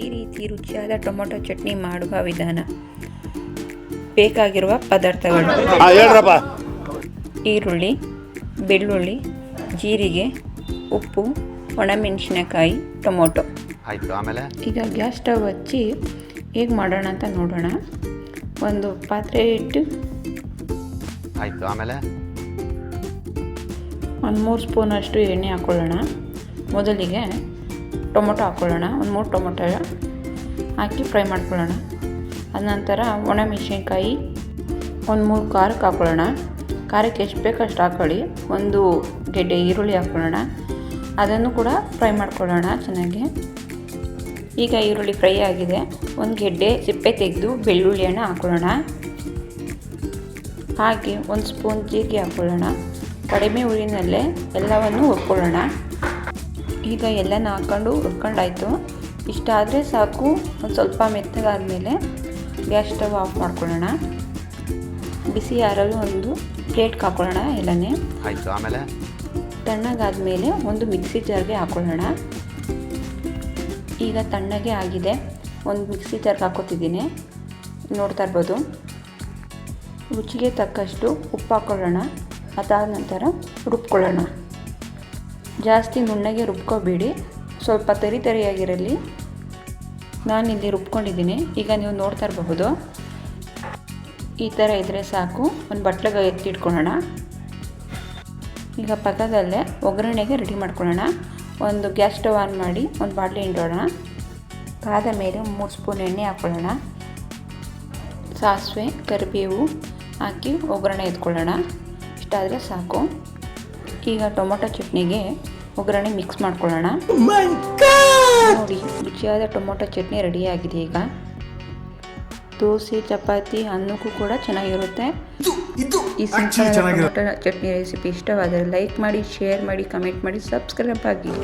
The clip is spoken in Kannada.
ಈ ರೀತಿ ರುಚಿಯಾದ ಟೊಮೊಟೊ ಚಟ್ನಿ ಮಾಡುವ ವಿಧಾನ. ಬೇಕಾಗಿರುವ ಪದಾರ್ಥಗಳು: ಈರುಳ್ಳಿ, ಬೆಳ್ಳುಳ್ಳಿ, ಜೀರಿಗೆ, ಉಪ್ಪು, ಒಣಮೆಣಸಿನಕಾಯಿ, ಟೊಮೊಟೊ. ಆಮೇಲೆ ಈಗ ಗ್ಯಾಸ್ ಸ್ಟವ್ ಹಚ್ಚಿ ಹೇಗೆ ಮಾಡೋಣ ಅಂತ ನೋಡೋಣ. ಒಂದು ಪಾತ್ರೆ ಇಟ್ಟು ಆಮೇಲೆ ಒಂದು 3 ಸ್ಪೂನಷ್ಟು ಎಣ್ಣೆ ಹಾಕ್ಕೊಳ್ಳೋಣ. ಮೊದಲಿಗೆ ಟೊಮೊಟೊ ಹಾಕ್ಕೊಳ್ಳೋಣ. ಒಂದು 3 ಟೊಮೊಟೊ ಹಾಕಿ ಫ್ರೈ ಮಾಡ್ಕೊಳ್ಳೋಣ. ಅದ ನಂತರ ಒಣಮೆಣಸಿನ್ಕಾಯಿ ಒಂದು 3 ಖಾರಕ್ಕೆ ಹಾಕ್ಕೊಳ್ಳೋಣ. ಖಾರಕ್ಕೆ ಎಷ್ಟು ಬೇಕು ಅಷ್ಟು ಹಾಕ್ಕೊಳ್ಳಿ. ಒಂದು ಗೆಡ್ಡೆ ಈರುಳ್ಳಿ ಹಾಕ್ಕೊಳ್ಳೋಣ. ಅದನ್ನು ಕೂಡ ಫ್ರೈ ಮಾಡ್ಕೊಳ್ಳೋಣ ಚೆನ್ನಾಗಿ. ಈಗ ಈರುಳ್ಳಿ ಫ್ರೈ ಆಗಿದೆ. ಒಂದು ಗೆಡ್ಡೆ ಸಿಪ್ಪೆ ತೆಗೆದು ಬೆಳ್ಳುಳ್ಳಿಯನ್ನು ಹಾಕ್ಕೊಳ್ಳೋಣ. ಹಾಗೆ 1 ಸ್ಪೂನ್ ಜೀರಿಗೆ ಹಾಕ್ಕೊಳ್ಳೋಣ. ಕಡಿಮೆ ಉರಿನಲ್ಲೇ ಎಲ್ಲವನ್ನು ಹುರ್ಕೊಳ್ಳೋಣ. ಈಗ ಎಲ್ಲನ ಹಾಕ್ಕೊಂಡು ಹುರ್ಕೊಂಡಾಯಿತು. ಇಷ್ಟ ಆದರೆ ಸಾಕು. ಒಂದು ಸ್ವಲ್ಪ ಮೆತ್ತಗಾದಮೇಲೆ ಗ್ಯಾಸ್ ಸ್ಟವ್ ಆಫ್ ಮಾಡ್ಕೊಳ್ಳೋಣ. ಬಿಸಿ ಆರಲು ಒಂದು ಪ್ಲೇಟ್ಗೆ ಹಾಕ್ಕೊಳ್ಳೋಣ ಎಲ್ಲನೇ. ಆಮೇಲೆ ತಣ್ಣಗಾದಮೇಲೆ ಒಂದು ಮಿಕ್ಸಿ ಜಾರ್ಗೆ ಹಾಕ್ಕೊಳ್ಳೋಣ. ಈಗ ತಣ್ಣಗೆ ಆಗಿದೆ. ಒಂದು ಮಿಕ್ಸಿ ಜಾರ್ಗೆ ಹಾಕೋತಿದ್ದೀನಿ, ನೋಡ್ತಾ ಇರ್ಬೋದು. ರುಚಿಗೆ ತಕ್ಕಷ್ಟು ಉಪ್ಪು ಹಾಕ್ಕೊಳ್ಳೋಣ. ಅದಾದ ನಂತರ ರುಬ್ಕೊಳ್ಳೋಣ. ಜಾಸ್ತಿ ನುಣ್ಣಗೆ ರುಬ್ಕೋಬೇಡಿ, ಸ್ವಲ್ಪ ತರಿಯಾಗಿರಲಿ. ನಾನಿಲ್ಲಿ ರುಬ್ಕೊಂಡಿದ್ದೀನಿ. ಈಗ ನೀವು ನೋಡ್ತಾ ಇರಬಹುದು. ಈ ಥರ ಇದ್ದರೆ ಸಾಕು. ಒಂದು ಬಟ್ಲಿಗೆ ಎತ್ತಿಟ್ಕೊಳ್ಳೋಣ. ಈಗ ಪಕ್ಕದಲ್ಲೇ ಒಗ್ಗರಣೆಗೆ ರೆಡಿ ಮಾಡ್ಕೊಳ್ಳೋಣ. ಒಂದು ಗ್ಯಾಸ್ ಸ್ಟವ್ ಆನ್ ಮಾಡಿ ಒಂದು ಬಾಣಲೆ ಇಡೋಣ. ಕಾದ ಮೇಲೆ 3 ಸ್ಪೂನ್ ಎಣ್ಣೆ ಹಾಕ್ಕೊಳ್ಳೋಣ. ಸಾಸಿವೆ, ಕರಿಬೇವು ಹಾಕಿ ಒಗ್ಗರಣೆ ಎತ್ಕೊಳ್ಳೋಣ. ಇಷ್ಟಾದರೆ ಸಾಕು. ಈಗ ಟೊಮೊಟೊ ಚಟ್ನಿಗೆ ಒಗ್ಗರಣೆ ಮಿಕ್ಸ್ ಮಾಡ್ಕೊಳ್ಳೋಣ. ನೋಡಿ, ರುಚಿಯಾದ ಟೊಮೊಟೊ ಚಟ್ನಿ ರೆಡಿಯಾಗಿದೆ. ಈಗ ದೋಸೆ, ಚಪಾತಿ, ಅನ್ನಕ್ಕೂ ಕೂಡ ಚೆನ್ನಾಗಿರುತ್ತೆ. ಈ ಸಿಂಪಲ್ ಟೊಮೊಟೊ ಚಟ್ನಿ ರೆಸಿಪಿ ಇಷ್ಟವಾದರೆ ಲೈಕ್ ಮಾಡಿ, ಶೇರ್ ಮಾಡಿ, ಕಮೆಂಟ್ ಮಾಡಿ, ಸಬ್ಸ್ಕ್ರೈಬ್ ಆಗಿ.